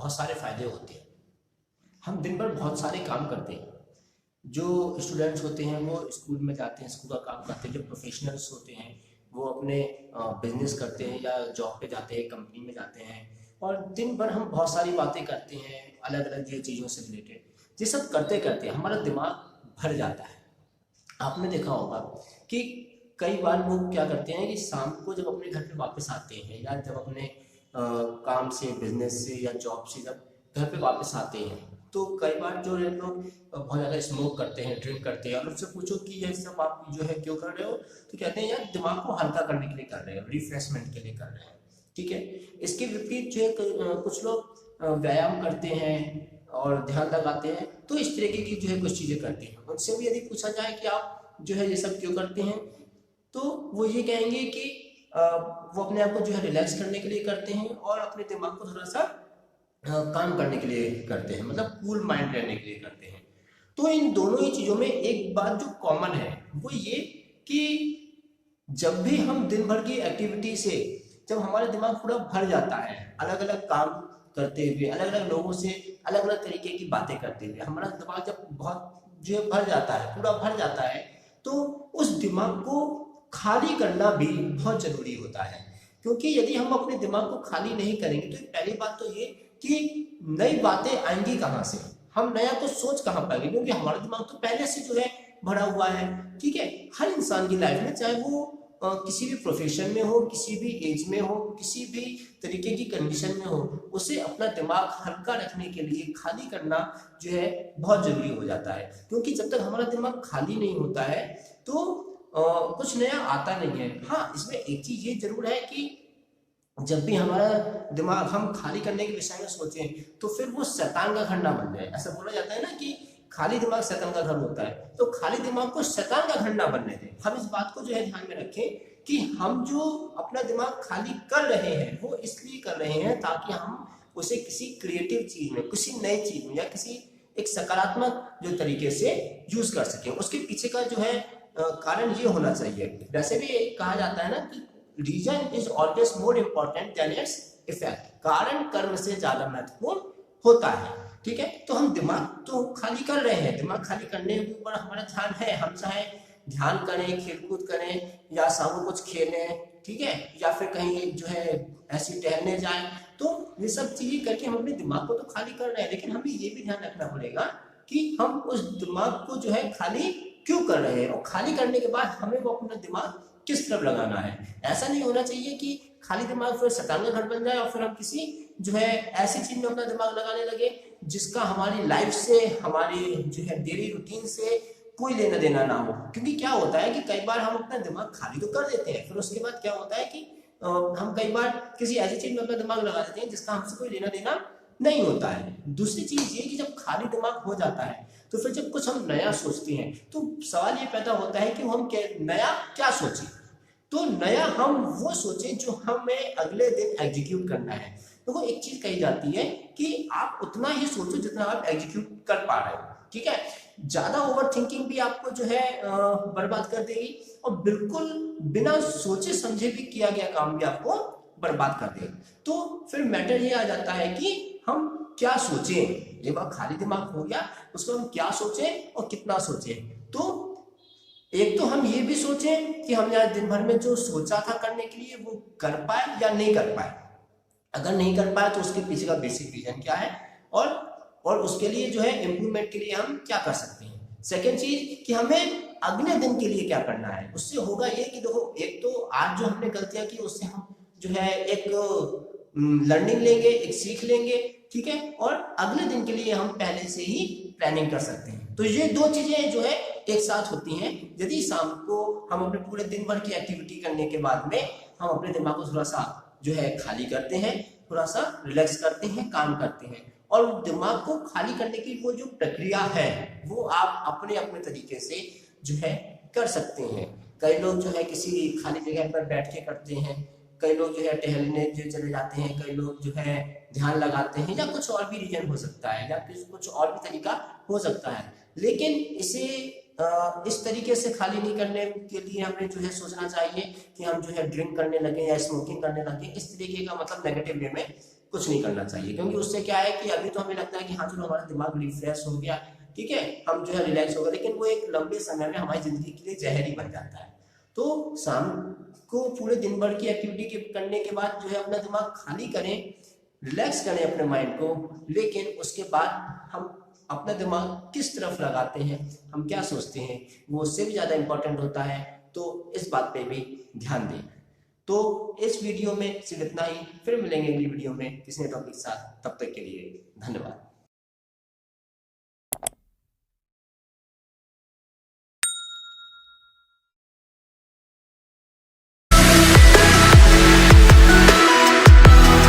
बहुत सारे फायदे होते हैं। हम दिन भर बहुत सारे काम करते हैं। जो स्टूडेंट्स होते हैं वो स्कूल में जाते हैं, स्कूल का काम करते हैं। जो प्रोफेशनल्स होते हैं वो अपने बिजनेस करते हैं या जॉब पे जाते हैं, कंपनी में जाते हैं, और दिन भर हम बहुत सारी बातें करते हैं अलग अलग ये चीज़ों से रिलेटेड। ये सब करते करते हमारा दिमाग भर जाता है। आपने देखा होगा कि कई बार लोग क्या करते हैं कि शाम को जब अपने घर पे वापस आते हैं या जब अपने काम से, बिजनेस से या जॉब से जब घर पे वापस आते हैं, तो कई बार जो है लोग बहुत ज़्यादा स्मोक करते हैं, ड्रिंक करते हैं, और उनसे पूछो कि ये सब आप जो है क्यों कर रहे हो, तो कहते हैं यार दिमाग को हल्का करने के लिए कर रहे हैं, रिफ्रेशमेंट के लिए कर रहे हैं। ठीक है। इसके विपरीत जो है कुछ लोग व्यायाम करते हैं और ध्यान लगाते हैं, तो इस तरीके की जो है कुछ चीज़ें करते हैं। उनसे भी यदि पूछा जाए कि आप जो है ये सब क्यों करते हैं, तो वो ये कहेंगे कि वो अपने आप को जो है रिलैक्स करने के लिए करते हैं और अपने दिमाग को थोड़ा सा काम करने के लिए करते हैं, मतलब कूल माइंड रहने के लिए करते हैं। तो इन दोनों ही चीज़ों में एक बात जो कॉमन है वो ये कि जब भी हम दिन भर की एक्टिविटी से जब हमारा दिमाग पूरा भर जाता है, अलग अलग काम करते हुए, अलग अलग लोगों से अलग अलग तरीके की बातें करते हुए, हमारा दिमाग जब बहुत जो है भर जाता है, पूरा भर जाता है, तो उस दिमाग को खाली करना भी बहुत जरूरी होता है। क्योंकि यदि हम अपने दिमाग को खाली नहीं करेंगे तो पहली बात तो ये कि नई बातें आएंगी कहाँ से, हम नया कुछ सोच कहाँ पाएंगे, क्योंकि हमारा दिमाग तो पहले से जो है भरा हुआ है। ठीक है। हर इंसान की लाइफ में, चाहे वो किसी भी प्रोफेशन में हो, किसी भी एज में हो, किसी भी तरीके की कंडीशन में हो, उसे अपना दिमाग हल्का रखने के लिए खाली करना जो है बहुत जरूरी हो जाता है। क्योंकि जब तक हमारा दिमाग खाली नहीं होता है तो कुछ नया आता नहीं है। हाँ, इसमें एक चीज ये जरूर है कि जब भी हमारा दिमाग हम खाली करने के विषय में सोचें तो फिर वो शैतान का घर ना बन जाए। ऐसा बोला जाता है ना कि खाली दिमाग शैतान का घर होता है, तो खाली दिमाग को शैतान का घर ना बनने दें। हम इस बात को जो है ध्यान में रखें कि हम जो अपना दिमाग खाली कर रहे हैं वो इसलिए कर रहे हैं ताकि हम उसे किसी क्रिएटिव चीज में, किसी नई चीज में या किसी एक सकारात्मक जो तरीके से यूज कर सकें। उसके पीछे का जो है कारण ये होना चाहिए। वैसे भी कहा जाता है ना कि reason is always more important than its effect. कारण कर्म से ज्यादा महत्वपूर्ण होता है। ठीक है। तो हम दिमाग तो खाली कर रहे हैं, दिमाग खाली करने के ऊपर हमारा ध्यान है। हम चाहे ध्यान करें, खेलकूद करें, या शाम को कुछ खेलें, ठीक है, या फिर कहीं जो है ऐसी टहलने जाएं, तो ये सब चीजें करके हम अपने दिमाग को तो खाली कर रहे हैं, लेकिन हमें ये भी ध्यान रखना पड़ेगा कि हम उस दिमाग को जो है खाली क्यों कर रहे हैं, और खाली करने के बाद हमें वो अपना दिमाग किस तरफ लगाना है। ऐसा नहीं होना चाहिए कि खाली दिमाग फिर शैतान का घर बन जाए और फिर हम किसी जो है ऐसी चीज में अपना दिमाग लगाने लगे जिसका हमारी लाइफ से, हमारी जो है डेली रूटीन से कोई लेना देना ना हो। क्योंकि क्या होता है कि कई बार हम अपना दिमाग खाली तो कर देते हैं, फिर उसके बाद क्या होता है कि हम कई बार किसी ऐसी चीज में अपना दिमाग लगा देते हैं जिसका हमसे कोई लेना देना नहीं होता है। दूसरी चीज ये कि जब खाली दिमाग हो जाता है तो फिर जब कुछ हम नया सोचते हैं तो सवाल ये पैदा होता है कि हम नया क्या सोचें। तो नया हम वो सोचें जो हमें अगले दिन एग्जीक्यूट करना है। तो वो एक चीज कही जाती है कि आप उतना ही सोचो जितना आप एग्जीक्यूट कर पा रहे हो। ठीक है। ज्यादा ओवर थिंकिंग भी आपको जो है बर्बाद कर देगी, और बिल्कुल बिना सोचे समझे भी किया गया काम भी आपको बर्बाद कर देगा। तो फिर मैटर ये आ जाता है कि हम क्या सोचें। जब आप खाली दिमाग हो गया उसको हम क्या सोचें और कितना सोचें। तो एक तो हम ये भी सोचें कि हमने आज दिन भर में जो सोचा था करने के लिए वो कर पाए या नहीं कर पाए। अगर नहीं कर पाए तो उसके पीछे का बेसिक रीजन क्या है, और उसके लिए जो है इम्प्रूवमेंट के लिए हम क्या कर सकते हैं। सेकेंड चीज कि हमें अगले दिन के लिए क्या करना है। उससे होगा ये कि देखो, एक तो आज जो हमने गलतियां की उससे हम जो है एक लर्निंग लेंगे, एक सीख लेंगे। ठीक है। और अगले दिन के लिए हम पहले से ही प्लानिंग कर सकते हैं। तो ये दो चीजें जो है एक साथ होती हैं। यदि शाम को हम अपने पूरे दिन भर की एक्टिविटी करने के बाद में हम अपने दिमाग को थोड़ा सा जो है खाली करते हैं, थोड़ा सा रिलैक्स करते हैं, काम करते हैं, और दिमाग को खाली करने की वो जो प्रक्रिया है वो आप अपने अपने तरीके से जो है कर सकते हैं। कई लोग जो है किसी खाली जगह पर बैठ के करते हैं, कई लोग जो है टहलने जो चले जाते हैं, कई लोग जो है ध्यान लगाते हैं, या कुछ और भी रीजन हो सकता है, या कुछ और भी तरीका हो सकता है। लेकिन इसे इस तरीके से खाली नहीं करने के लिए हमें जो है सोचना चाहिए कि हम जो है ड्रिंक करने लगे या स्मोकिंग करने लगे। इस तरीके का मतलब नेगेटिव वे में कुछ नहीं करना चाहिए, क्योंकि उससे क्या है कि अभी तो हमें लगता है कि हाँ चलो हमारा दिमाग रिफ्रेश हो गया, ठीक है, हम जो है रिलैक्स हो गए, लेकिन वो एक लंबे समय में हमारी जिंदगी के लिए जहर ही बन जाता है। तो शाम को पूरे दिन भर की एक्टिविटी करने के बाद जो है अपना दिमाग खाली करें, रिलैक्स करें अपने माइंड को, लेकिन उसके बाद हम अपना दिमाग किस तरफ लगाते हैं, हम क्या सोचते हैं, वो उससे भी ज़्यादा इम्पोर्टेंट होता है। तो इस बात पे भी ध्यान दें। तो इस वीडियो में सिर्फ इतना ही, फिर मिलेंगे अगली वीडियो में किसी टॉपिक के साथ, तब तक के लिए धन्यवाद।